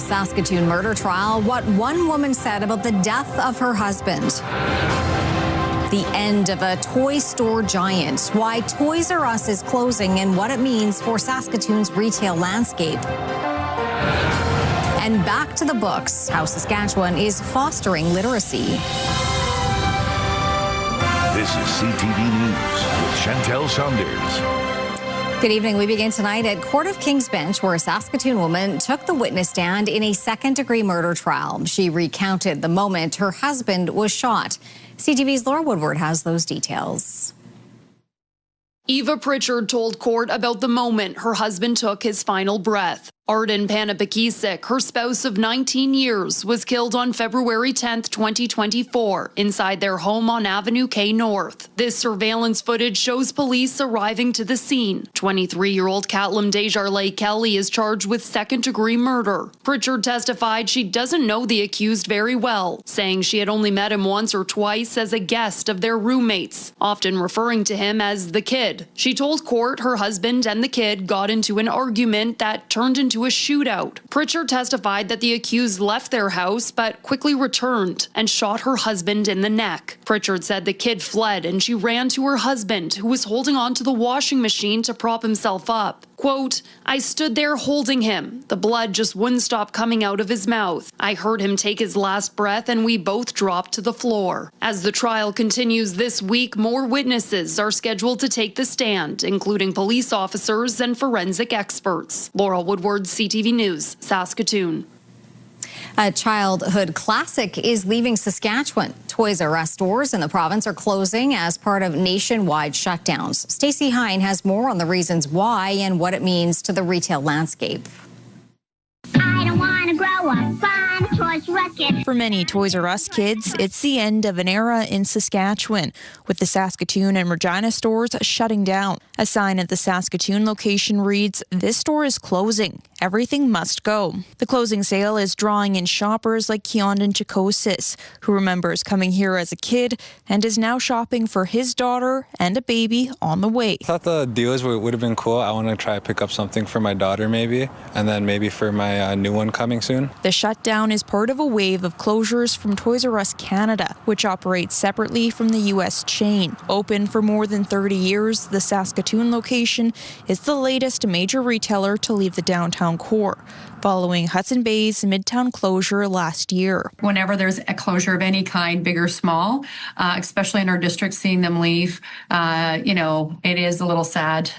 Saskatoon murder trial, what one woman said about the death of her husband. The end of a toy store giant, why Toys R Us is closing and what it means for Saskatoon's retail landscape. And back to the books, how Saskatchewan is fostering literacy. This is CTV News with Chantel Saunders. Good evening. We begin tonight at Court of King's Bench, where a Saskatoon woman took the witness stand in a second-degree murder trial. She recounted the moment her husband was shot. CTV's Laura Woodward has those details. Eva Pritchard told court about the moment her husband took his final breath. Arden Panapakisik, her spouse of 19 years, was killed on February 10, 2024, inside their home on Avenue K North. This surveillance footage shows police arriving to the scene. 23-year-old Caitlin Desjardins Kelly is charged with second-degree murder. Pritchard testified she doesn't know the accused very well, saying she had only met him once or twice as a guest of their roommates, often referring to him as the kid. She told court her husband and the kid got into an argument that turned into a shootout. Pritchard testified that the accused left their house but quickly returned and shot her husband in the neck. Pritchard said the kid fled and she ran to her husband, who was holding on to the washing machine to prop himself up. Quote, "I stood there holding him. The blood just wouldn't stop coming out of his mouth. I heard him take his last breath and we both dropped to the floor." As the trial continues this week, more witnesses are scheduled to take the stand, including police officers and forensic experts. Laura Woodward, CTV News, Saskatoon. A childhood classic is leaving Saskatchewan. Toys R Us stores in the province are closing as part of nationwide shutdowns. Stacey Hine has more on the reasons why and what it means to the retail landscape. I don't want to grow up fun, Toys R Us kid. For many Toys R Us kids, it's the end of an era in Saskatchewan, with the Saskatoon and Regina stores shutting down. A sign at the Saskatoon location reads, "This store is closing. Everything must go." The closing sale is drawing in shoppers like Keondon Chikosis, who remembers coming here as a kid and is now shopping for his daughter and a baby on the way. I thought the deals would have been cool. I want to try to pick up something for my daughter maybe, and then maybe for my new one coming soon. The shutdown is part of a wave of closures from Toys R Us Canada, which operates separately from the U.S. chain. Open for more than 30 years, the Saskatoon location is the latest major retailer to leave the downtown core, following Hudson Bay's Midtown closure last year. Whenever there's a closure of any kind, big or small, especially in our district, seeing them leave, it is a little sad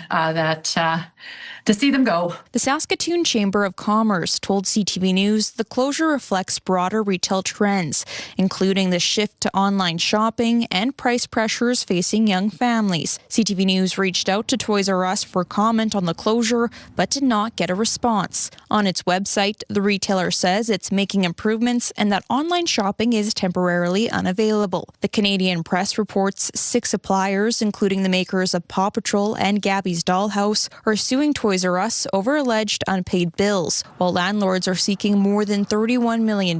to see them go. The Saskatoon Chamber of Commerce told CTV News the closure reflects broader retail trends, including the shift to online shopping and price pressures facing young families. CTV News reached out to Toys R Us for comment on the closure, but did not get a response. On its website, the retailer says it's making improvements and that online shopping is temporarily unavailable. The Canadian Press reports 6 suppliers, including the makers of Paw Patrol and Gabby's Dollhouse, are suing Toys R Us over alleged unpaid bills, while landlords are seeking more than $31 million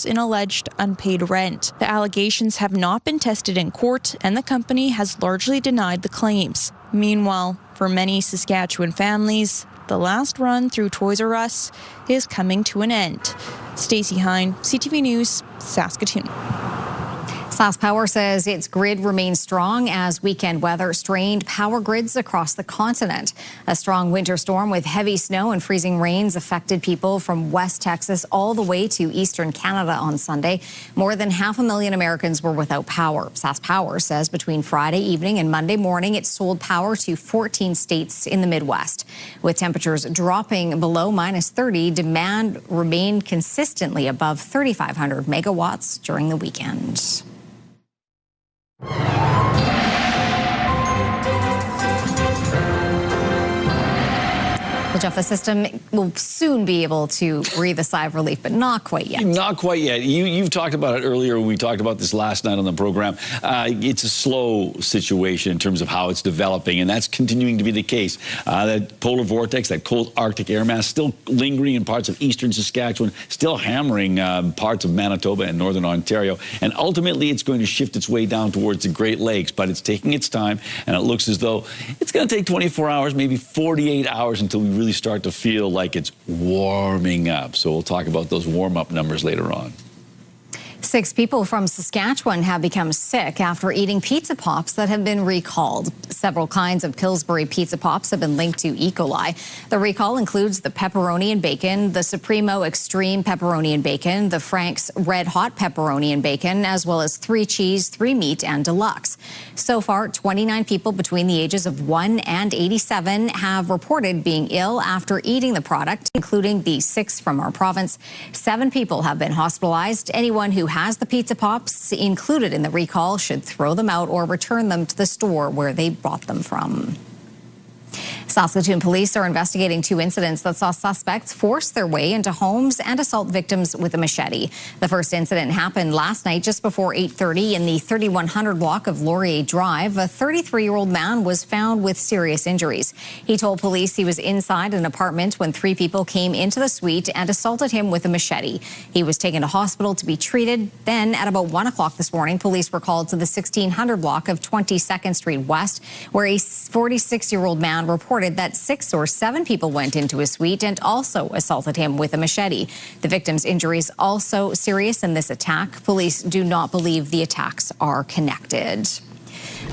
in alleged unpaid rent. The allegations have not been tested in court, and the company has largely denied the claims. Meanwhile, for many Saskatchewan families, the last run through Toys R Us is coming to an end. Stacey Hine, CTV News, Saskatoon. Sask Power says its grid remains strong as weekend weather strained power grids across the continent. A strong winter storm with heavy snow and freezing rains affected people from West Texas all the way to eastern Canada on Sunday. More than 500,000 Americans were without power. Sask Power says between Friday evening and Monday morning, it sold power to 14 states in the Midwest. With temperatures dropping below -30, demand remained consistently above 3,500 megawatts during the weekend. Well, Jeff, the system will soon be able to breathe a sigh of relief, but not quite yet. Not quite yet. You've talked about it earlier when we talked about this last night on the program. It's a slow situation in terms of how it's developing, and that's continuing to be the case. That polar vortex, that cold Arctic air mass, still lingering in parts of eastern Saskatchewan, still hammering parts of Manitoba and northern Ontario, and ultimately it's going to shift its way down towards the Great Lakes, but it's taking its time, and it looks as though it's going to take 24 hours, maybe 48 hours until we really really start to feel like it's warming up. So we'll talk about those warm-up numbers later on. 6 people from Saskatchewan have become sick after eating pizza pops that have been recalled. Several kinds of Pillsbury pizza pops have been linked to E. coli. The recall includes the pepperoni and bacon, the Supremo Extreme pepperoni and bacon, the Frank's Red Hot pepperoni and bacon, as well as 3 cheese, 3 meat, and deluxe. So far, 29 people between the ages of 1 and 87 have reported being ill after eating the product, including the 6 from our province. 7 people have been hospitalized. Anyone who has the pizza pops included in the recall should throw them out or return them to the store where they bought them from. Saskatoon police are investigating 2 incidents that saw suspects force their way into homes and assault victims with a machete. The first incident happened last night just before 8:30 in the 3100 block of Laurier Drive. A 33-year-old man was found with serious injuries. He told police he was inside an apartment when 3 people came into the suite and assaulted him with a machete. He was taken to hospital to be treated. Then at about 1 o'clock this morning, police were called to the 1600 block of 22nd Street West, where a 46-year-old man reported that 6 or 7 people went into his suite and also assaulted him with a machete. The victim's injuries also serious in this attack. Police do not believe the attacks are connected.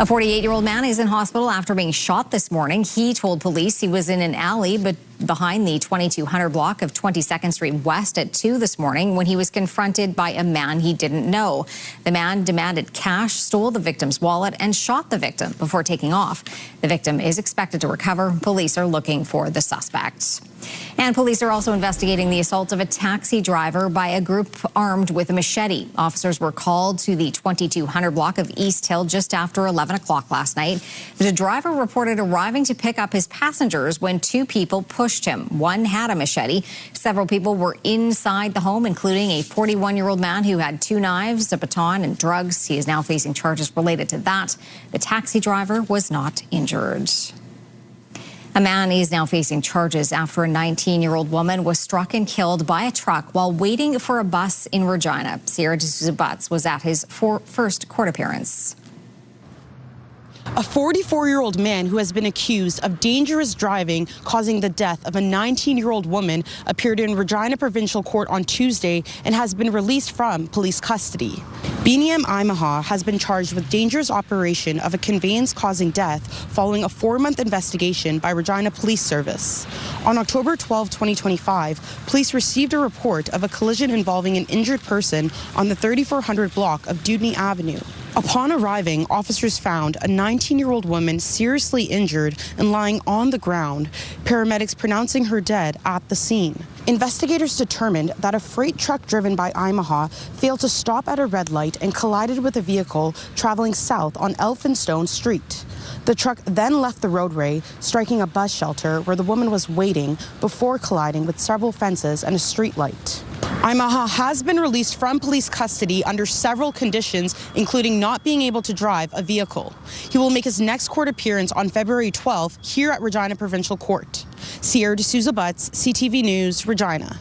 A 48-year-old man is in hospital after being shot this morning. He told police he was in an alley but behind the 2200 block of 22nd Street West at 2 this morning when he was confronted by a man he didn't know. The man demanded cash, stole the victim's wallet, and shot the victim before taking off. The victim is expected to recover. Police are looking for the suspects. And police are also investigating the assault of a taxi driver by a group armed with a machete. Officers were called to the 2200 block of East Hill just after 11 o'clock last night. The driver reported arriving to pick up his passengers when 2 people pushed him. One had a machete. Several people were inside the home, including a 41-year-old man who had 2 knives, a baton, and drugs. He is now facing charges related to that. The taxi driver was not injured. A man is now facing charges after a 19-year-old woman was struck and killed by a truck while waiting for a bus in Regina. Sierra D'Souza Butts was at his first court appearance. A 44-year-old man who has been accused of dangerous driving causing the death of a 19-year-old woman appeared in Regina Provincial Court on Tuesday and has been released from police custody. Biniam Imaha has been charged with dangerous operation of a conveyance causing death following a 4-month investigation by Regina Police Service. On October 12, 2025, police received a report of a collision involving an injured person on the 3400 block of Dudney Avenue. Upon arriving, officers found a 19-year-old woman seriously injured and lying on the ground, paramedics pronouncing her dead at the scene. Investigators determined that a freight truck driven by Imaha failed to stop at a red light and collided with a vehicle traveling south on Elphinstone Street. The truck then left the roadway, striking a bus shelter where the woman was waiting before colliding with several fences and a street light. Imaha has been released from police custody under several conditions, including not being able to drive a vehicle. He will make his next court appearance on February 12th here at Regina Provincial Court. Sierra D'Souza Butts, CTV News, Regina.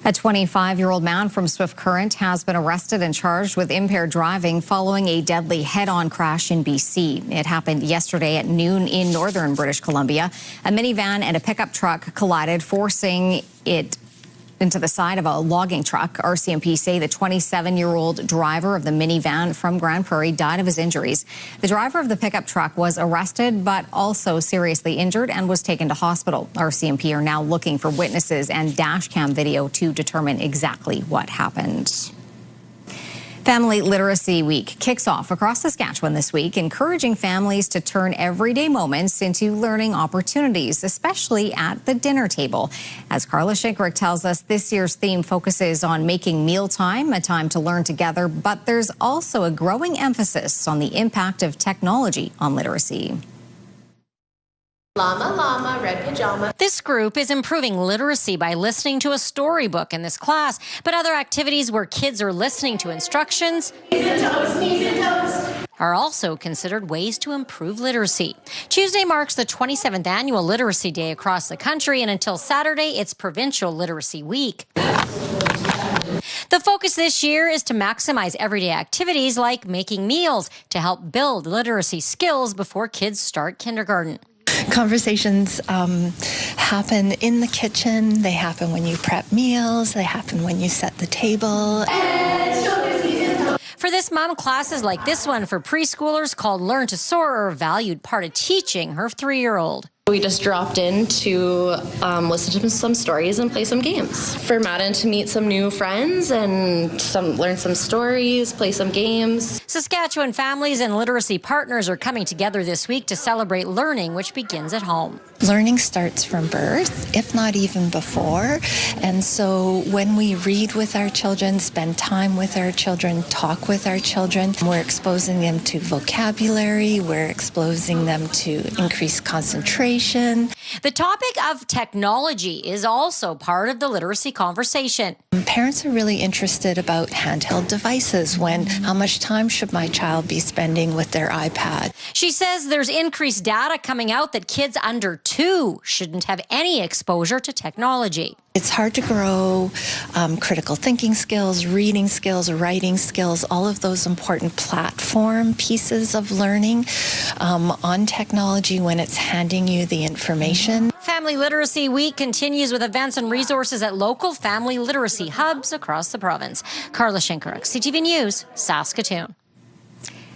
A 25-year-old man from Swift Current has been arrested and charged with impaired driving following a deadly head-on crash in BC. It happened yesterday at noon in northern British Columbia. A minivan and a pickup truck collided, forcing it into the side of a logging truck. RCMP say the 27-year-old driver of the minivan from Grand Prairie died of his injuries. The driver of the pickup truck was arrested but also seriously injured and was taken to hospital. RCMP are now looking for witnesses and dash cam video to determine exactly what happened. Family Literacy Week kicks off across Saskatchewan this week, encouraging families to turn everyday moments into learning opportunities, especially at the dinner table. As Carla Shinkrick tells us, this year's theme focuses on making mealtime a time to learn together, but there's also a growing emphasis on the impact of technology on literacy. Llama, llama, red pajama. This group is improving literacy by listening to a storybook in this class, but other activities where kids are listening to instructions are also considered ways to improve literacy. Tuesday marks the 27th annual Literacy Day across the country, and until Saturday, it's Provincial Literacy Week. The focus this year is to maximize everyday activities like making meals to help build literacy skills before kids start kindergarten. Conversations happen in the kitchen, they happen when you prep meals, they happen when you set the table. For this mom, classes like this one for preschoolers called Learn to Soar are a valued part of teaching her 3-year-old. We just dropped in to listen to some stories and play some games. For Madden to meet some new friends and learn some stories, play some games. Saskatchewan families and literacy partners are coming together this week to celebrate learning, which begins at home. Learning starts from birth, if not even before. And so when we read with our children, spend time with our children, talk with our children, we're exposing them to vocabulary, we're exposing them to increased concentration. The topic of technology is also part of the literacy conversation. Parents are really interested about handheld devices. How much time should my child be spending with their iPad? She says there's increased data coming out that kids under 2 shouldn't have any exposure to technology. It's hard to grow critical thinking skills, reading skills, writing skills, all of those important platform pieces of learning on technology when it's handing you the information. Family Literacy Week continues with events and resources at local family literacy hubs across the province. Carla Shinkaruk, CTV News, Saskatoon.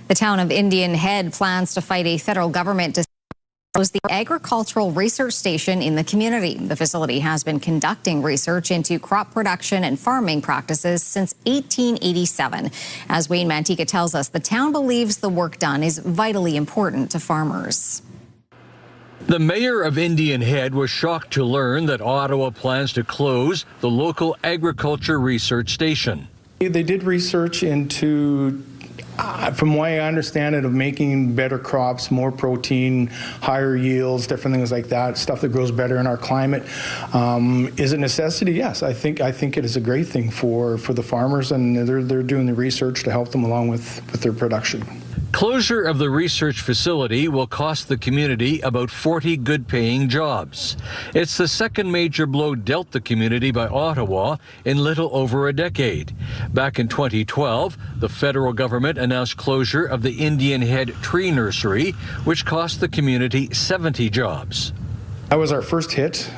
The town of Indian Head plans to fight a federal government decision to close the agricultural research station in the community. The facility has been conducting research into crop production and farming practices since 1887. As Wayne Mantika tells us, the town believes the work done is vitally important to farmers. The mayor of Indian Head was shocked to learn that Ottawa plans to close the local agriculture research station. They did research into, from what I understand it, of making better crops, more protein, higher yields, different things like that, stuff that grows better in our climate. Is it a necessity? Yes, I think it is a great thing for the farmers, and they're doing the research to help them along with their production. Closure of the research facility will cost the community about 40 good-paying jobs. It's the second major blow dealt the community by Ottawa in little over a decade. Back in 2012, the federal government announced closure of the Indian Head Tree Nursery, which cost the community 70 jobs. That was our first hit.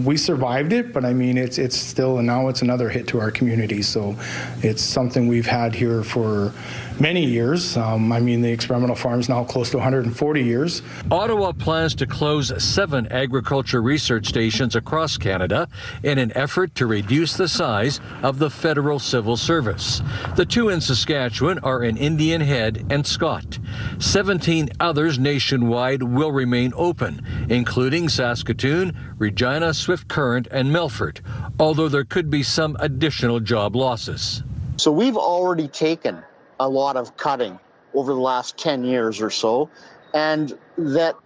We survived it, but I mean, it's still, and now it's another hit to our community. So it's something we've had here for many years. I mean, the experimental farm is now close to 140 years. Ottawa plans to close 7 agriculture research stations across Canada in an effort to reduce the size of the federal civil service. The 2 in Saskatchewan are in Indian Head and Scott. 17 others nationwide will remain open, including Saskatoon, Regina, Swift Current, and Milford, although there could be some additional job losses. So we've already taken a lot of cutting over the last 10 years or so, and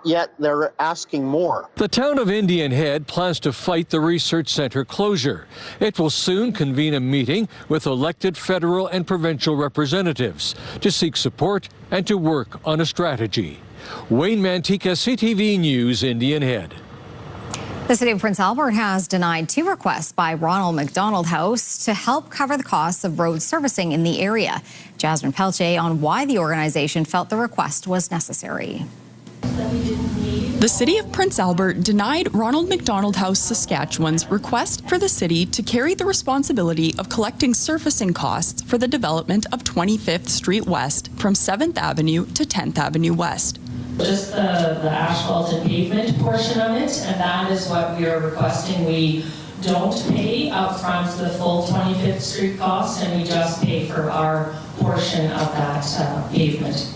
yet they're asking more. The town of Indian Head plans to fight the research center closure. It will soon convene a meeting with elected federal and provincial representatives to seek support and to work on a strategy. Wayne Mantika, CTV News, Indian Head. The City of Prince Albert has denied 2 requests by Ronald McDonald House to help cover the costs of road servicing in the area. Jasmine Pelche on why the organization felt the request was necessary. The City of Prince Albert denied Ronald McDonald House Saskatchewan's request for the city to carry the responsibility of collecting surfacing costs for the development of 25th Street West from 7th Avenue to 10th Avenue West. Just the asphalt and pavement portion of it, and that is what we are requesting. We don't pay up front the full 25th Street cost, and we just pay for our portion of that pavement.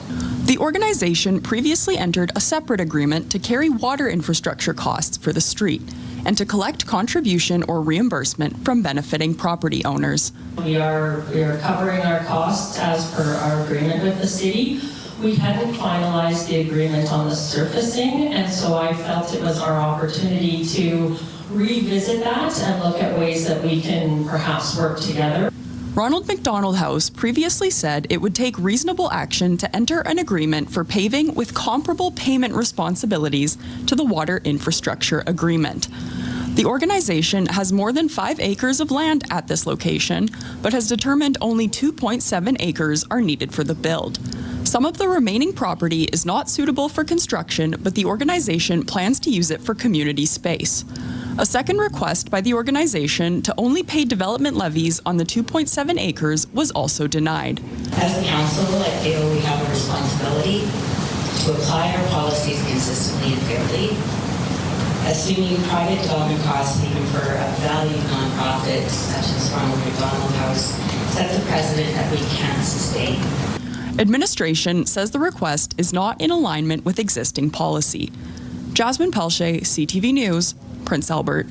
The organization previously entered a separate agreement to carry water infrastructure costs for the street and to collect contribution or reimbursement from benefiting property owners. We are covering our costs as per our agreement with the city. We hadn't finalized the agreement on the surfacing, and so I felt it was our opportunity to revisit that and look at ways that we can perhaps work together. Ronald McDonald House previously said it would take reasonable action to enter an agreement for paving with comparable payment responsibilities to the water infrastructure agreement. The organization has more than 5 acres of land at this location, but has determined only 2.7 acres are needed for the build. Some of the remaining property is not suitable for construction, but the organization plans to use it for community space. A second request by the organization to only pay development levies on the 2.7 acres was also denied. As a council, I feel we have a responsibility to apply our policies consistently and fairly. Assuming private development costs, even for a valued nonprofit such as Ronald McDonald House, sets a precedent that we can't sustain. Administration says the request is not in alignment with existing policy. Jasmine Pelche, CTV News, Prince Albert.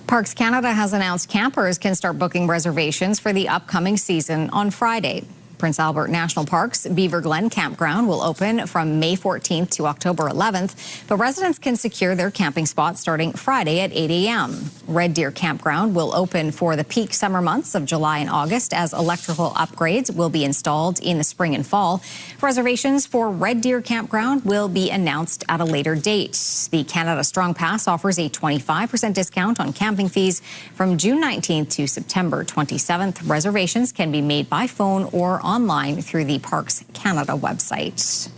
Parks Canada has announced campers can start booking reservations for the upcoming season on Friday. Prince Albert National Park's Beaver Glen Campground will open from May 14th to October 11th, but residents can secure their camping spot starting Friday at 8 a.m. Red Deer Campground will open for the peak summer months of July and August as electrical upgrades will be installed in the spring and fall. Reservations for Red Deer Campground will be announced at a later date. The Canada Strong Pass offers a 25% discount on camping fees from June 19th to September 27th. Reservations can be made by phone or online through the Parks Canada website.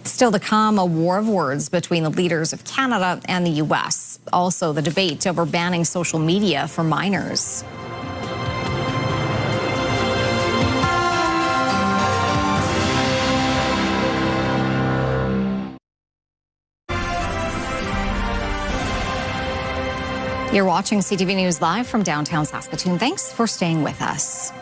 Still to come, a war of words between the leaders of Canada and the U.S. Also, the debate over banning social media for minors. You're watching CTV News Live from downtown Saskatoon. Thanks for staying with us.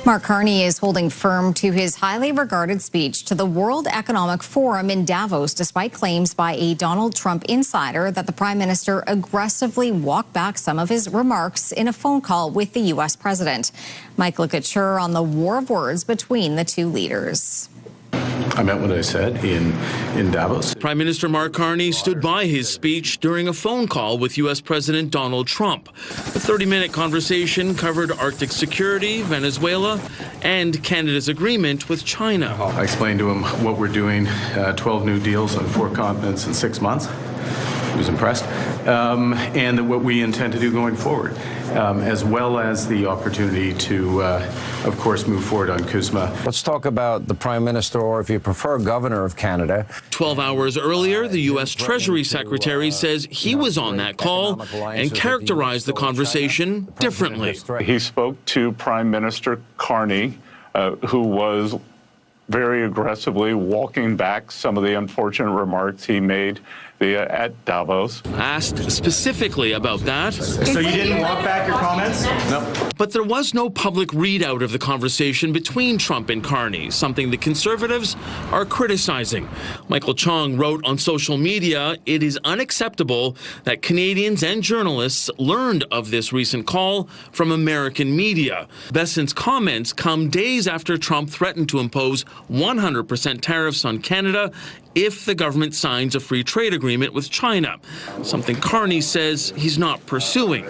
Mark Carney is holding firm to his highly regarded speech to the World Economic Forum in Davos, despite claims by a Donald Trump insider that the Prime Minister aggressively walked back some of his remarks in a phone call with the U.S. President. Michael Couture on the war of words between the two leaders. I meant what I said in Davos. Prime Minister Mark Carney stood by his speech during a phone call with U.S. President Donald Trump. The 30-minute conversation covered Arctic security, Venezuela, and Canada's agreement with China. I explained to him what we're doing, 12 new deals on 4 continents in 6 months. He was impressed. And what we intend to do going forward, as well as the opportunity to, of course, move forward on CUSMA. Let's talk about the Prime Minister, or if you prefer, Governor of Canada. 12 hours earlier, the U.S. Treasury Secretary says he was on that call and characterized the conversation differently. He spoke to Prime Minister Carney, who was very aggressively walking back some of the unfortunate remarks he made at Davos. Asked specifically about that. So you didn't walk back your comments? No. But there was no public readout of the conversation between Trump and Carney, something the Conservatives are criticizing. Michael Chong wrote on social media, "It is unacceptable that Canadians and journalists learned of this recent call from American media." Besson's comments come days after Trump threatened to impose 100% tariffs on Canada if the government signs a free trade agreement with China, something Carney says he's not pursuing.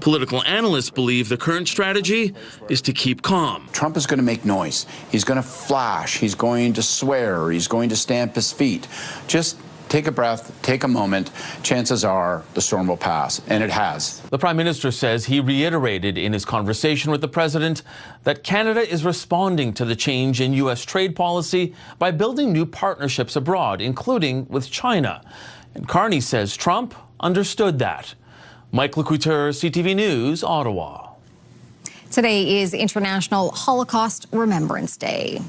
Political analysts believe the current strategy is to keep calm. Trump is going to make noise. He's going to flash. He's going to swear. He's going to stamp his feet. Just take a breath, take a moment. Chances are the storm will pass, and it has. The Prime Minister says he reiterated in his conversation with the President that Canada is responding to the change in U.S. trade policy by building new partnerships abroad, including with China. And Carney says Trump understood that. Michael Couture, CTV News, Ottawa. Today is International Holocaust Remembrance Day.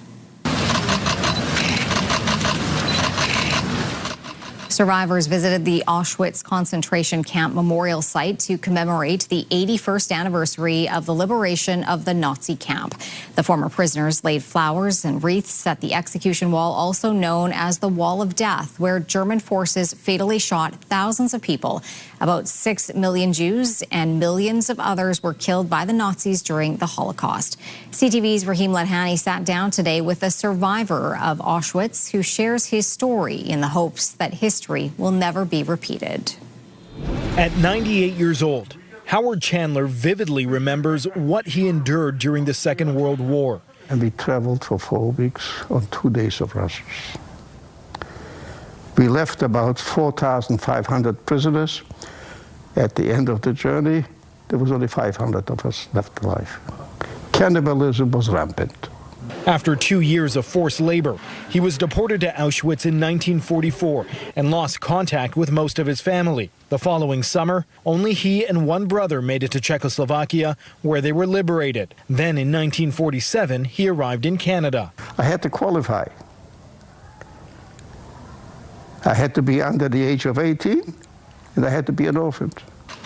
Survivors visited the Auschwitz concentration camp memorial site to commemorate the 81st anniversary of the liberation of the Nazi camp. The former prisoners laid flowers and wreaths at the execution wall, also known as the Wall of Death, where German forces fatally shot thousands of people. About 6 million Jews and millions of others were killed by the Nazis during the Holocaust. CTV's Rahim Ladhani sat down today with a survivor of Auschwitz who shares his story in the hopes that history will never be repeated. At 98 years old, Howard Chandler vividly remembers what he endured during the Second World War. And we traveled for 4 weeks on 2 days of rations. We left about 4,500 prisoners. At the end of the journey, there was only 500 of us left alive. Cannibalism was rampant. After 2 years of forced labor, he was deported to Auschwitz in 1944 and lost contact with most of his family. The following summer, only he and one brother made it to Czechoslovakia, where they were liberated. Then in 1947, he arrived in Canada. I had to qualify. I had to be under the age of 18, and I had to be an orphan.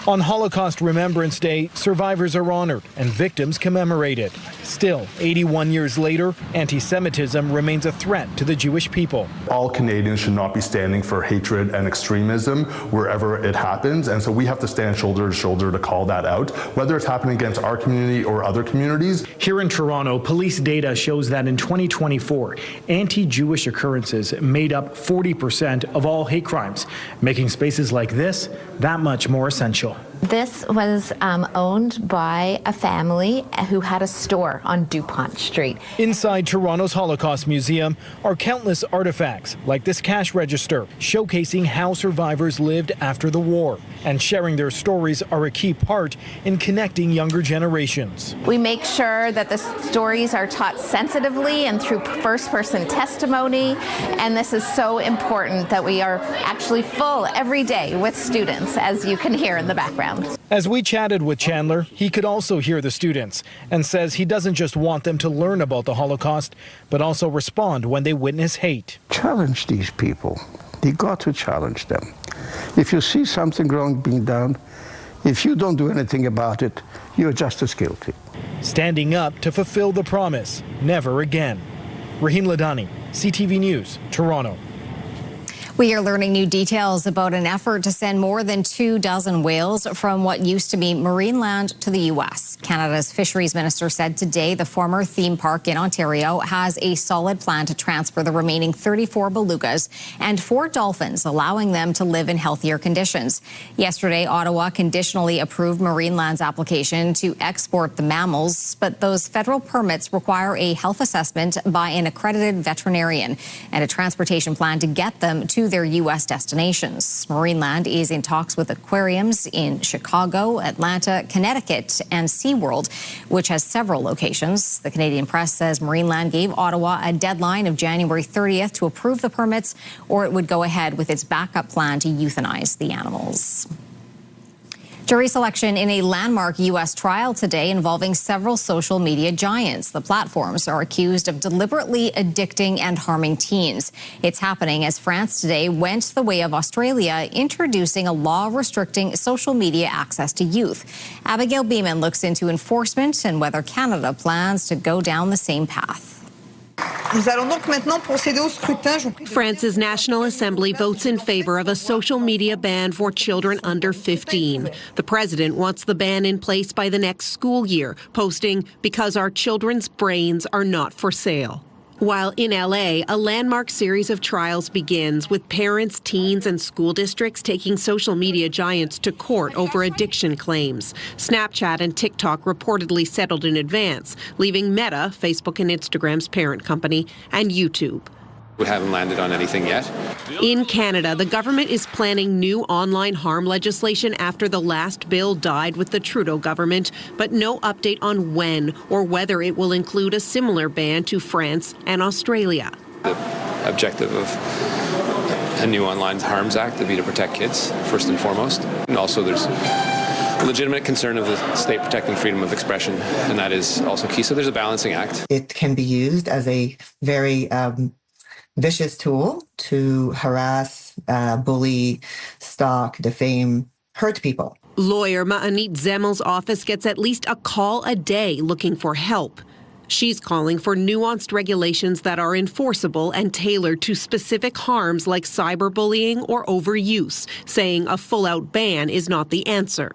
On Holocaust Remembrance Day, survivors are honored and victims commemorated. Still, 81 years later, anti-Semitism remains a threat to the Jewish people. All Canadians should not be standing for hatred and extremism wherever it happens, and so we have to stand shoulder to shoulder to call that out, whether it's happening against our community or other communities. Here in Toronto, police data shows that in 2024, anti-Jewish occurrences made up 40% of all hate crimes, making spaces like this that much more essential. This was owned by a family who had a store on DuPont Street. Inside Toronto's Holocaust Museum are countless artifacts, like this cash register, showcasing how survivors lived after the war. And sharing their stories are a key part in connecting younger generations. We make sure that the stories are taught sensitively and through first-person testimony. And this is so important that we are actually full every day with students, as you can hear in the background. As we chatted with Chandler, he could also hear the students and says he doesn't just want them to learn about the Holocaust, but also respond when they witness hate. Challenge these people. You got to challenge them. If you see something wrong being done, if you don't do anything about it, you're just as guilty. Standing up to fulfill the promise, never again. Rahim Ladani, CTV News, Toronto. We are learning new details about an effort to send more than 24 whales from what used to be Marineland to the U.S. Canada's fisheries minister said today the former theme park in Ontario has a solid plan to transfer the remaining 34 belugas and 4 dolphins, allowing them to live in healthier conditions. Yesterday, Ottawa conditionally approved Marineland's application to export the mammals, but those federal permits require a health assessment by an accredited veterinarian and a transportation plan to get them to their U.S. destinations. Marineland is in talks with aquariums in Chicago, Atlanta, Connecticut, and SeaWorld, which has several locations. The Canadian Press says Marineland gave Ottawa a deadline of January 30th to approve the permits, or it would go ahead with its backup plan to euthanize the animals. Jury selection in a landmark U.S. trial today involving several social media giants. The platforms are accused of deliberately addicting and harming teens. It's happening as France today went the way of Australia, introducing a law restricting social media access to youth. Abigail Beeman looks into enforcement and whether Canada plans to go down the same path. France's National Assembly votes in favor of a social media ban for children under 15. The president wants the ban in place by the next school year, posting, "Because our children's brains are not for sale." While in LA, a landmark series of trials begins with parents, teens, and school districts taking social media giants to court over addiction claims. Snapchat and TikTok reportedly settled in advance, leaving Meta, Facebook and Instagram's parent company, and YouTube. We haven't landed on anything yet. In Canada, the government is planning new online harm legislation after the last bill died with the Trudeau government, but no update on when or whether it will include a similar ban to France and Australia. The objective of a new Online Harms Act would be to protect kids, first and foremost. And also there's a legitimate concern of the state protecting freedom of expression, and that is also key. So there's a balancing act. It can be used as a very vicious tool to harass, bully, stalk, defame, hurt people. Lawyer Ma'anit Zemel's office gets at least a call a day looking for help. She's calling for nuanced regulations that are enforceable and tailored to specific harms like cyberbullying or overuse, saying a full-out ban is not the answer.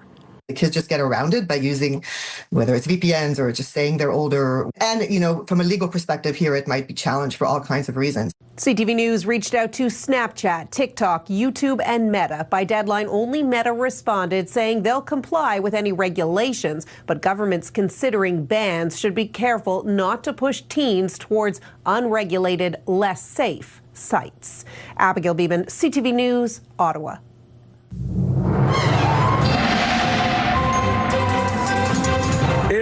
The kids just get around it by using, whether it's VPNs or just saying they're older. And, you know, from a legal perspective here, it might be challenged for all kinds of reasons. CTV News reached out to Snapchat, TikTok, YouTube, and Meta. By deadline, only Meta responded, saying they'll comply with any regulations, but governments considering bans should be careful not to push teens towards unregulated, less safe sites. Abigail Beeman, CTV News, Ottawa.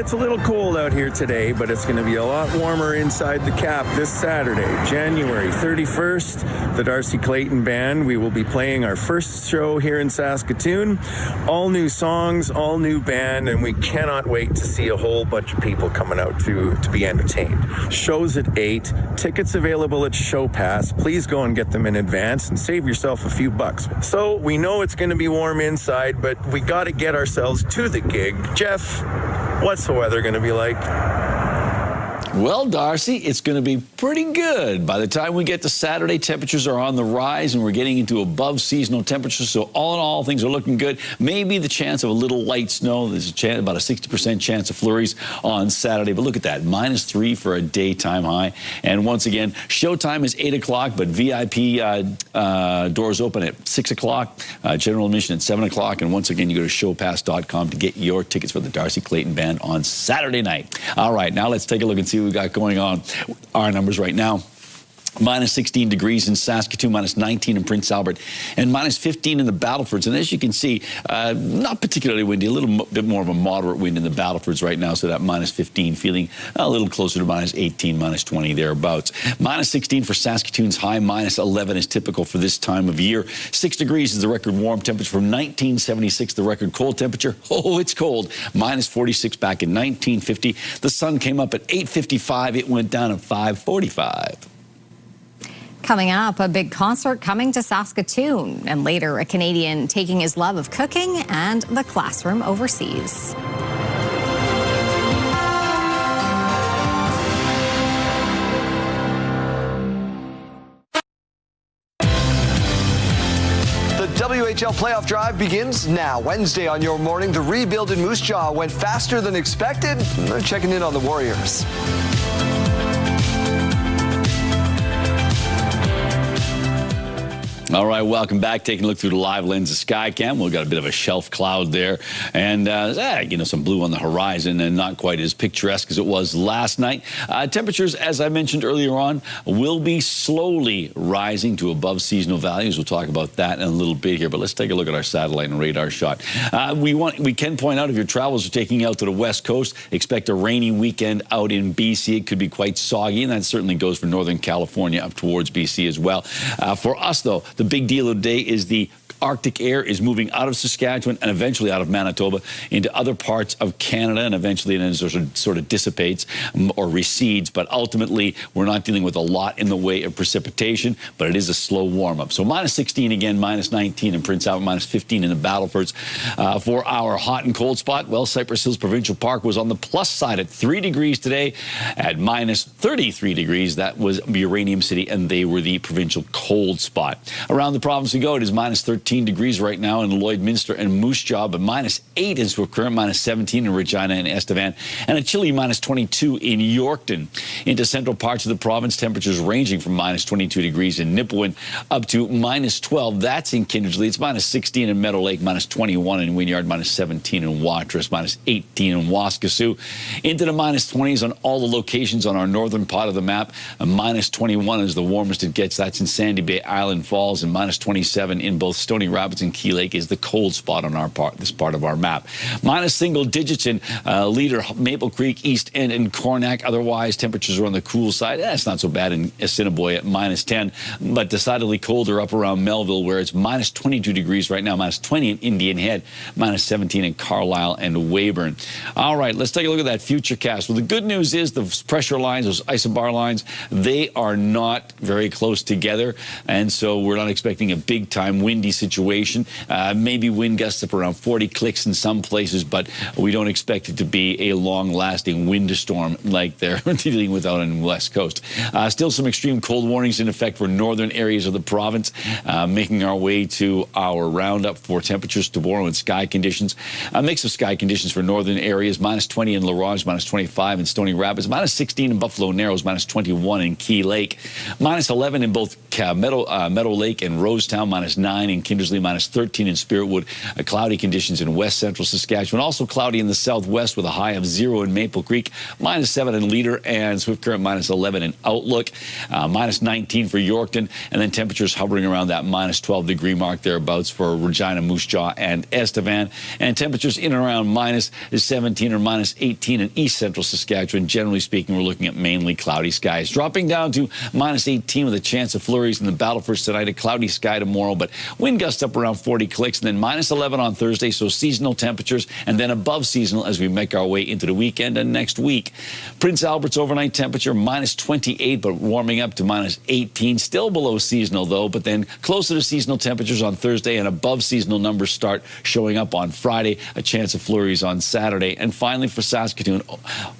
it's a little cold out here today, but it's going to be a lot warmer inside the cap this Saturday, January 31st. The Darcy Clayton Band, we will be playing our first show here in Saskatoon. All new songs, all new band, and we cannot wait to see a whole bunch of people coming out to be entertained. Shows at 8, tickets available at Show Pass. Please go and get them in advance and save yourself a few bucks. So we know it's going to be warm inside, but we got to get ourselves to the gig. Jeff, what's the weather going to be like? Well, Darcy, it's going to be pretty good. By the time we get to Saturday, temperatures are on the rise, and we're getting into above seasonal temperatures. So all in all, things are looking good. Maybe the chance of a little light snow. There's a chance, about a 60% chance of flurries on Saturday. But look at that, -3 for a daytime high. And once again, showtime is 8 o'clock, but VIP doors open at 6 o'clock, general admission at 7 o'clock. And once again, you go to showpass.com to get your tickets for the Darcy Clayton Band on Saturday night. All right, now let's take a look and see what we got going on. Our numbers right now. -16 degrees in Saskatoon, -19 in Prince Albert, and -15 in the Battlefords. And as you can see, not particularly windy, a little bit more of a moderate wind in the Battlefords right now, so that -15 feeling a little closer to -18, -20 thereabouts. -16 for Saskatoon's high, -11 is typical for this time of year. 6 degrees is the record warm temperature from 1976, the record cold temperature. Oh, it's cold. -46 back in 1950. The sun came up at 8:55. It went down at 5:45. Coming up, a big concert coming to Saskatoon, and later a Canadian taking his love of cooking and the classroom overseas. The WHL playoff drive begins now. Wednesday on your morning, the rebuild in Moose Jaw went faster than expected. They're checking in on the Warriors. All right, welcome back. Taking a look through the live lens of Skycam. We've got a bit of a shelf cloud there, and some blue on the horizon, and not quite as picturesque as it was last night. Temperatures, as I mentioned earlier on, will be slowly rising to above seasonal values. We'll talk about that in a little bit here, but let's take a look at our satellite and radar shot. We can point out, if your travels are taking you out to the West Coast, expect a rainy weekend out in BC. It could be quite soggy, and that certainly goes for Northern California up towards BC as well. For us, though, the big deal of the day is the Arctic air is moving out of Saskatchewan and eventually out of Manitoba into other parts of Canada, and eventually it sort of dissipates or recedes. But ultimately, we're not dealing with a lot in the way of precipitation, but it is a slow warm-up. So -16 again, -19 in Prince Albert, -15 in the Battlefords. For our hot and cold spot, well, Cypress Hills Provincial Park was on the plus side at 3 degrees today. At -33 degrees, that was Uranium City, and they were the provincial cold spot. Around the province we go, it is -13 degrees right now in Lloydminster and Moose Jaw, but -8 in Swift-Current, -17 in Regina and Estevan, and a chilly -22 in Yorkton. Into central parts of the province, temperatures ranging from -22 degrees in Nipawin up to -12. That's in Kindredley. It's -16 in Meadow Lake, -21 in Wynyard, -17 in Watrous, -18 in Waskesiu. Into the -20s on all the locations on our northern part of the map. -21 is the warmest it gets. That's in Sandy Bay, Island Falls, and -27 in both Stony Rapids and Key Lake is the cold spot on this part of our map. -single digits in Leader, Maple Creek, East End, and Cornack. Otherwise, temperatures are on the cool side. It's not so bad in Assiniboia at -10, but decidedly colder up around Melville, where it's -22 degrees right now, -20 in Indian Head, -17 in Carlisle and Weyburn. All right, let's take a look at that futurecast. Well, the good news is the pressure lines, those isobar lines, they are not very close together, and so we're not expecting a big-time windy situation. Maybe wind gusts up around 40 clicks in some places, but we don't expect it to be a long-lasting windstorm like they're dealing with out on the West Coast. Still some extreme cold warnings in effect for northern areas of the province. Making our way to our roundup for temperatures tomorrow and sky conditions. A mix of sky conditions for northern areas, -20 in La Ronge, -25 in Stony Rapids, -16 in Buffalo Narrows, -21 in Key Lake, -11 in both Meadow Lake and Rosetown, -9, in Kindersley, -13 in Spiritwood. Cloudy conditions in west central Saskatchewan. Also cloudy in the southwest with a high of 0 in Maple Creek, -7 in Leader, and Swift Current -11 in Outlook, -19 for Yorkton, and then temperatures hovering around that -12 degree mark thereabouts for Regina, Moose Jaw, and Estevan, and temperatures in and around -17 or -18 in east central Saskatchewan. Generally speaking, we're looking at mainly cloudy skies. Dropping down to -18 with a chance of flurries in the Battleford tonight. A cloudy sky tomorrow, but wind gusts up around 40 clicks, and then -11 on Thursday, so seasonal temperatures, and then above seasonal as we make our way into the weekend and next week. Prince Albert's overnight temperature -28, but warming up to -18. Still below seasonal, though, but then closer to seasonal temperatures on Thursday, and above seasonal numbers start showing up on Friday. A chance of flurries on Saturday. And finally for Saskatoon,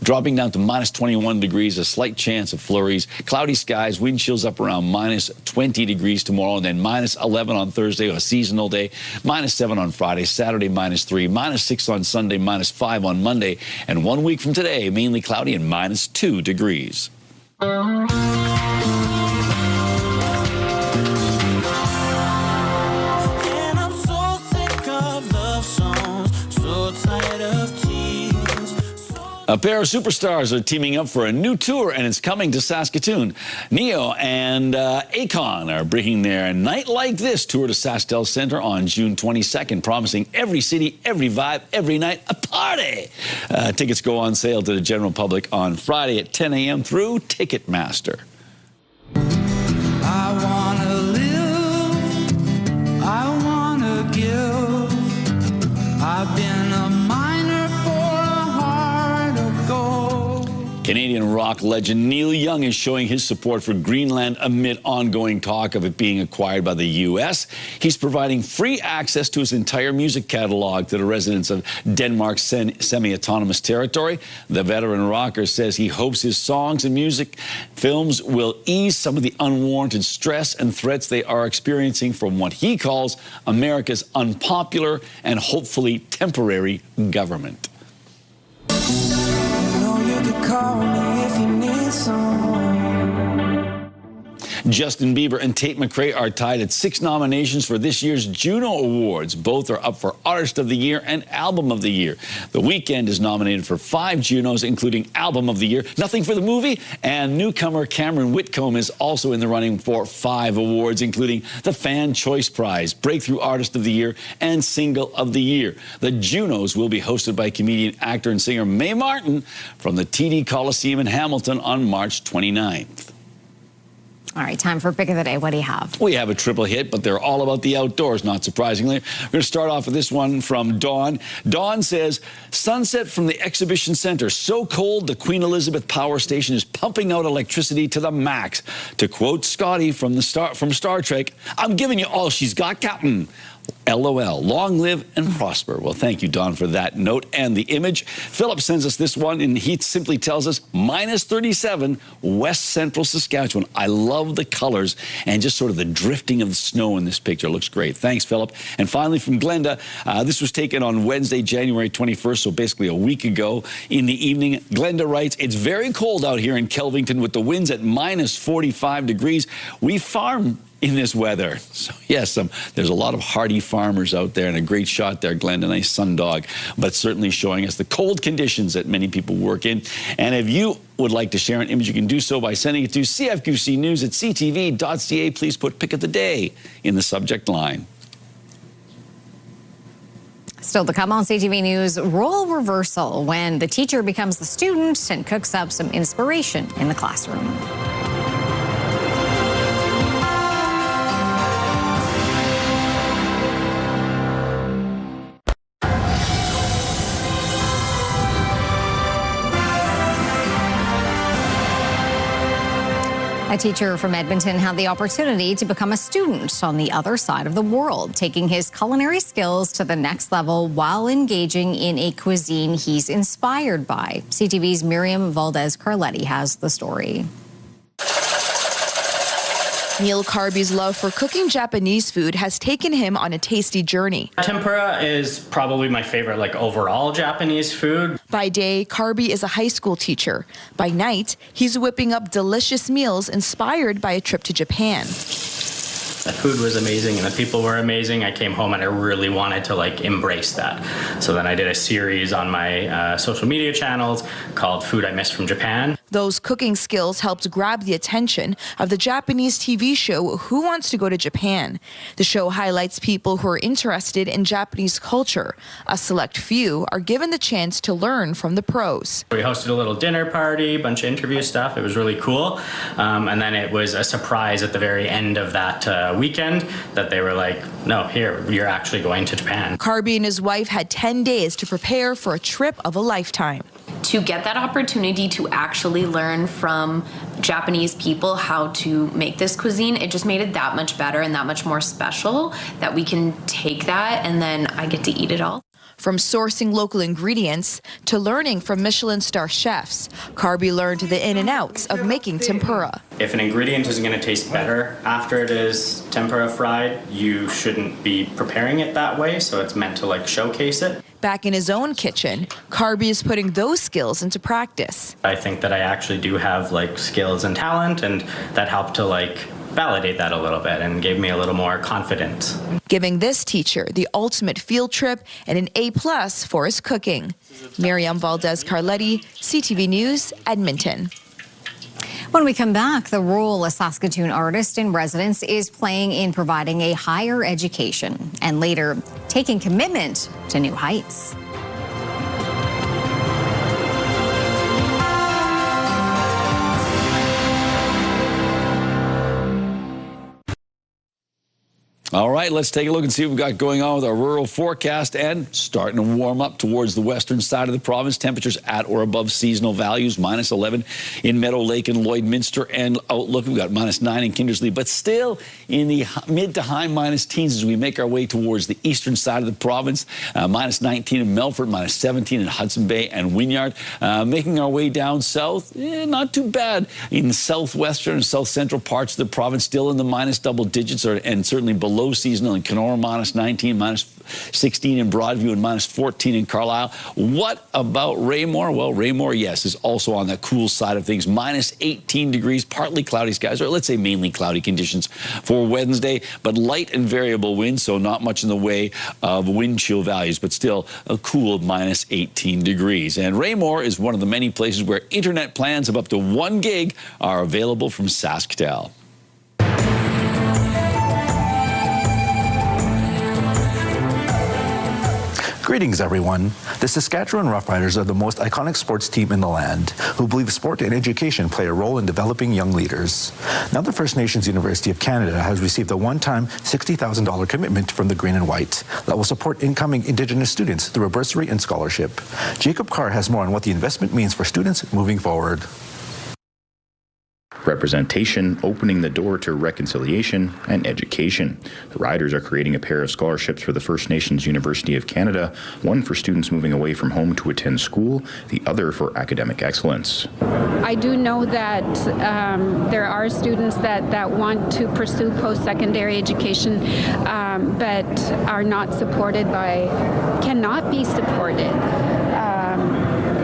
dropping down to -21 degrees, a slight chance of flurries. Cloudy skies, wind chills up around -20 degrees tomorrow, and then -11 on Thursday, a seasonal day, -7 on Friday, Saturday -3, -6 on Sunday, -5 on Monday, and 1 week from today, mainly cloudy and -2 degrees. A pair of superstars are teaming up for a new tour, and it's coming to Saskatoon. Neo and Akon are bringing their Night Like This tour to SaskTel Centre on June 22nd, promising every city, every vibe, every night, a party. Tickets go on sale to the general public on Friday at 10 a.m. through Ticketmaster. I wanna live, I wanna give. I've been a miner for a heart of gold. Canadian rock legend Neil Young is showing his support for Greenland amid ongoing talk of it being acquired by the U.S. He's providing free access to his entire music catalog to the residents of Denmark's semi-autonomous territory. The veteran rocker says he hopes his songs and music films will ease some of the unwarranted stress and threats they are experiencing from what he calls America's unpopular and hopefully temporary government. Call me if you need someone. Justin Bieber and Tate McRae are tied at 6 nominations for this year's Juno Awards. Both are up for Artist of the Year and Album of the Year. The Weeknd is nominated for 5 Junos, including Album of the Year, Nothing for the Movie, and newcomer Cameron Whitcomb is also in the running for 5 awards, including the Fan Choice Prize, Breakthrough Artist of the Year, and Single of the Year. The Junos will be hosted by comedian, actor, and singer Mae Martin from the TD Coliseum in Hamilton on March 29th. All right, time for Pick of the Day. What do you have? We have a triple hit, but they're all about the outdoors, not surprisingly. We're going to start off with this one from Dawn. Dawn says, sunset from the exhibition center. So cold, the Queen Elizabeth Power Station is pumping out electricity to the max. To quote Scotty from Star Trek, I'm giving you all she's got, Captain. LOL. Long live and prosper. Well, thank you, Don, for that note and the image. Philip sends us this one, and he simply tells us, -37, west central Saskatchewan. I love the colors and just sort of the drifting of the snow in this picture. It looks great. Thanks, Philip. And finally, from Glenda, this was taken on Wednesday, January 21st, so basically a week ago in the evening. Glenda writes, it's very cold out here in Kelvington with the winds at -45 degrees. We farm in this weather. So yes, there's a lot of hardy farmers out there, and a great shot there, Glenda, nice sun dog, but certainly showing us the cold conditions that many people work in. And if you would like to share an image, you can do so by sending it to cfqcnews@ctv.ca. Please put Pick of the Day in the subject line. Still to come on CTV News, role reversal when the teacher becomes the student and cooks up some inspiration in the classroom. A teacher from Edmonton had the opportunity to become a student on the other side of the world, taking his culinary skills to the next level while engaging in a cuisine he's inspired by. CTV's Miriam Valdez-Carletti has the story. Neil Carby's love for cooking Japanese food has taken him on a tasty journey. Tempura is probably my favorite, overall Japanese food. By day, Carby is a high school teacher. By night, he's whipping up delicious meals inspired by a trip to Japan. The food was amazing and the people were amazing. I came home and I really wanted to like embrace that. So then I did a series on my social media channels called Food I Miss from Japan. Those cooking skills helped grab the attention of the Japanese TV show Who Wants to Go to Japan? The show highlights people who are interested in Japanese culture. A select few are given the chance to learn from the pros. We hosted a little dinner party, bunch of interview stuff. It was really cool. And then it was a surprise at the very end of that weekend that they were like, no, here, you're actually going to Japan. Carby and his wife had 10 days to prepare for a trip of a lifetime. To get that opportunity to actually learn from Japanese people how to make this cuisine, it just made it that much better and that much more special that we can take that and then I get to eat it all. From sourcing local ingredients to learning from Michelin star chefs, Carby learned the in and outs of making tempura. If an ingredient isn't going to taste better after it is tempura fried, you shouldn't be preparing it that way, so it's meant to like showcase it. Back in his own kitchen, Carby is putting those skills into practice. I think that I actually do have like skills and talent, and that helped to like validate that a little bit and gave me a little more confidence. Giving this teacher the ultimate field trip and an A+ for his cooking. Miriam Valdez-Carletti, CTV News, Edmonton. When we come back, the role a Saskatoon artist in residence is playing in providing a higher education and later taking commitment to new heights. All right, let's take a look and see what we've got going on with our rural forecast and starting to warm up towards the western side of the province. Temperatures at or above seasonal values, -11 in Meadow Lake and Lloydminster. And outlook, we've got -9 in Kindersley, but still in the mid to high minus teens as we make our way towards the eastern side of the province. -19 in Melfort, -17 in Hudson Bay and Wynyard. Making our way down south, not too bad in the southwestern and south central parts of the province, still in the minus double digits and certainly below seasonal in Kenora, -19, -16 in Broadview, and -14 in Carlisle. What about Raymore? Well, Raymore, yes, is also on the cool side of things. -18 degrees, partly cloudy skies, or let's say mainly cloudy conditions for Wednesday, but light and variable winds, so not much in the way of wind chill values, but still a cool -18 degrees. And Raymore is one of the many places where internet plans of up to 1 gig are available from SaskTel. Greetings, everyone. The Saskatchewan Roughriders are the most iconic sports team in the land, who believe sport and education play a role in developing young leaders. Now the First Nations University of Canada has received a one-time $60,000 commitment from the Green and White that will support incoming Indigenous students through a bursary and scholarship. Jacob Carr has more on what the investment means for students moving forward. Representation, opening the door to reconciliation and education. The Riders are creating a pair of scholarships for the First Nations University of Canada, one for students moving away from home to attend school, the other for academic excellence. I do know that there are students that want to pursue post-secondary education, but are not supported cannot be supported.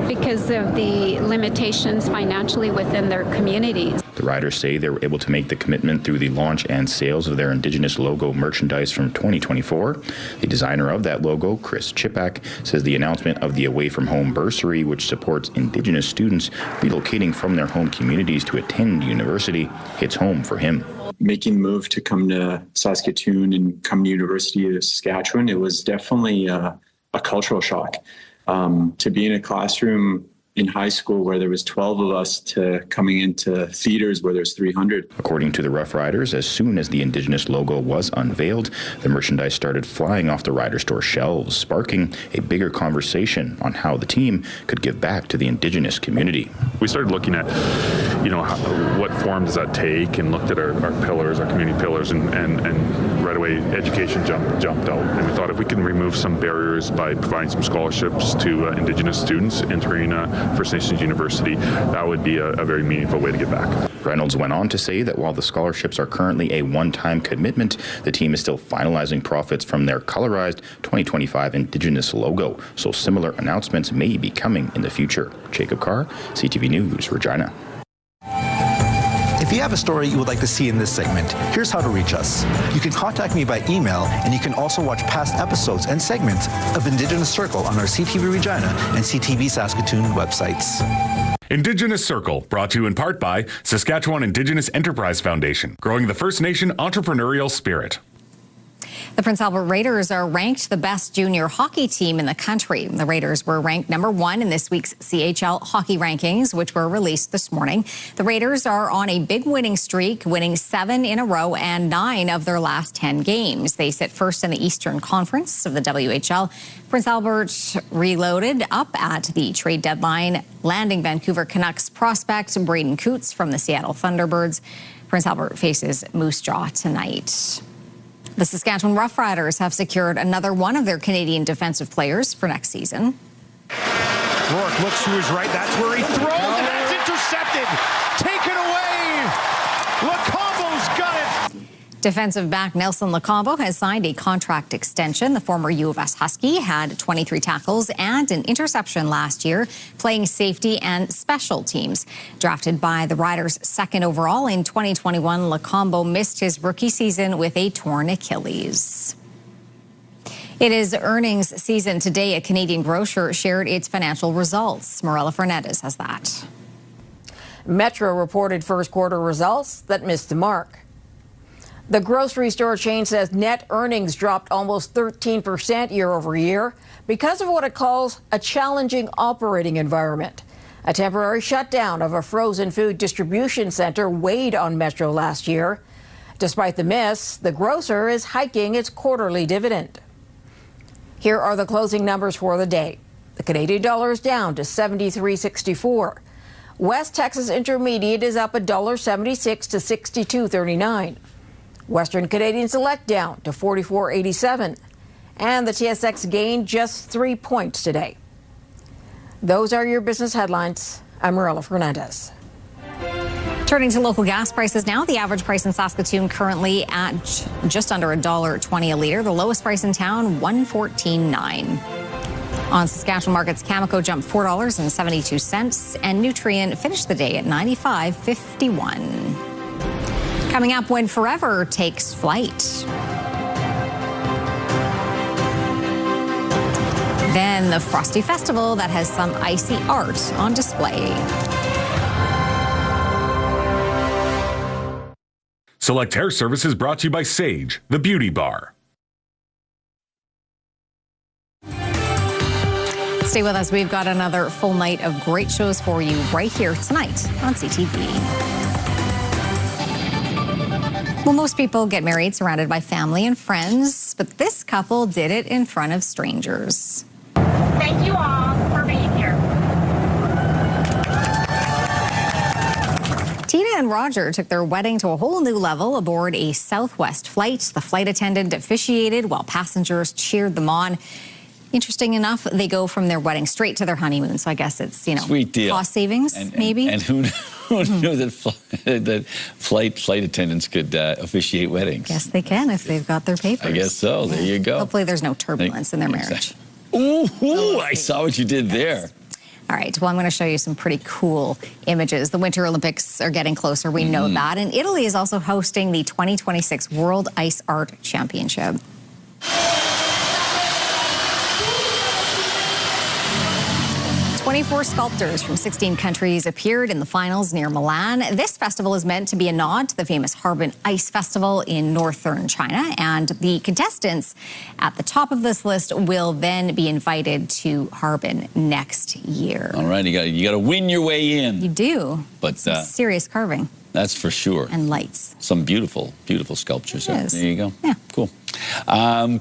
Because of the limitations financially within their communities. The Riders say they were able to make the commitment through the launch and sales of their Indigenous logo merchandise from 2024. The designer of that logo, Chris Chipak, says the announcement of the Away From Home bursary, which supports Indigenous students relocating from their home communities to attend university, hits home for him. Making the move to come to Saskatoon and come to University of Saskatchewan, it was definitely a cultural shock. To be in a classroom in high school where there was 12 of us to coming into theaters where there's 300. According to the Roughriders, as soon as the Indigenous logo was unveiled, the merchandise started flying off the Rider store shelves, sparking a bigger conversation on how the team could give back to the Indigenous community. We started looking at, what form does that take, and looked at our pillars, our community pillars, and right away education jumped out. And we thought if we can remove some barriers by providing some scholarships to Indigenous students entering First Nations University, that would be a very meaningful way to give back. Reynolds went on to say that while the scholarships are currently a one-time commitment, the team is still finalizing profits from their colorized 2025 Indigenous logo, so similar announcements may be coming in the future. Jacob Carr, CTV News, Regina. If If you have a story you would like to see in this segment, here's how to reach us. You can contact me by email, and you can also watch past episodes and segments of Indigenous Circle on our CTV Regina and CTV Saskatoon websites. Indigenous Circle, brought to you in part by Saskatchewan Indigenous Enterprise Foundation, growing the First Nation entrepreneurial spirit. The Prince Albert Raiders are ranked the best junior hockey team in the country. The Raiders were ranked #1 in this week's CHL hockey rankings, which were released this morning. The Raiders are on a big winning streak, winning 7 in a row and 9 of their last 10 games. They sit first in the Eastern Conference of the WHL. Prince Albert reloaded up at the trade deadline, landing Vancouver Canucks prospect Braden Coots from the Seattle Thunderbirds. Prince Albert faces Moose Jaw tonight. The Saskatchewan Roughriders have secured another one of their Canadian defensive players for next season. Rourke looks to his right. That's where he throws, and that's intercepted. Taken away. Lacombo's got it. Defensive back Nelson Lacombo has signed a contract extension. The former U of S Husky had 23 tackles and an interception last year, playing safety and special teams. Drafted by the Riders 2nd overall in 2021, Lacombo missed his rookie season with a torn Achilles. It is earnings season today. A Canadian grocer shared its financial results. Morella Fernandez has that. Metro reported first quarter results that missed the mark. The grocery store chain says net earnings dropped almost 13% year over year because of what it calls a challenging operating environment. A temporary shutdown of a frozen food distribution center weighed on Metro last year. Despite the miss, the grocer is hiking its quarterly dividend. Here are the closing numbers for the day. The Canadian dollar is down to 73.64. West Texas Intermediate is up $1.76 to 62.39. Western Canadian Select down to 44.87. And the TSX gained just 3 points today. Those are your business headlines. I'm Morella Fernandez. Turning to local gas prices now, the average price in Saskatoon currently at just under $1.20 a litre. The lowest price in town, $1.14.9. On Saskatchewan markets, Cameco jumped $4.72, and Nutrien finished the day at $95.51. Coming up, when Forever takes flight. Then the Frosty Festival that has some icy art on display. Select Hair Services brought to you by Sage, the beauty bar. Stay with us. We've got another full night of great shows for you right here tonight on CTV. Well, most people get married surrounded by family and friends, but this couple did it in front of strangers. Thank you all for being here. Tina and Roger took their wedding to a whole new level aboard a Southwest flight. The flight attendant officiated while passengers cheered them on. Interesting enough, they go from their wedding straight to their honeymoon. So I guess it's, sweet deal. Cost savings, maybe. And who knew that flight attendants could officiate weddings? Yes, they can if they've got their papers. I guess so. There you go. Hopefully there's no turbulence in their marriage. Ooh, I saw what you did there. All right, well, I'm going to show you some pretty cool images. The Winter Olympics are getting closer. We know that. And Italy is also hosting the 2026 World Ice Art Championship. 24 sculptors from 16 countries appeared in the finals near Milan. This festival is meant to be a nod to the famous Harbin Ice Festival in northern China. And the contestants at the top of this list will then be invited to Harbin next year. All right, you got to win your way in. You do. But some serious carving. That's for sure. And lights. Some beautiful, beautiful sculptures. Yes. There you go. Yeah. Cool.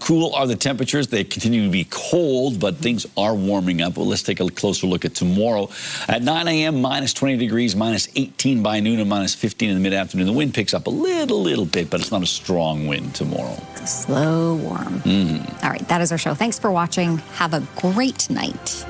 Cool are the temperatures. They continue to be cold, but things are warming up. Well, let's take a closer look at tomorrow. At 9 a.m., minus 20 degrees, minus 18 by noon, and minus 15 in the mid-afternoon. The wind picks up a little bit, but it's not a strong wind tomorrow. Slow warm. All right, that is our show. Thanks for watching. Have a great night.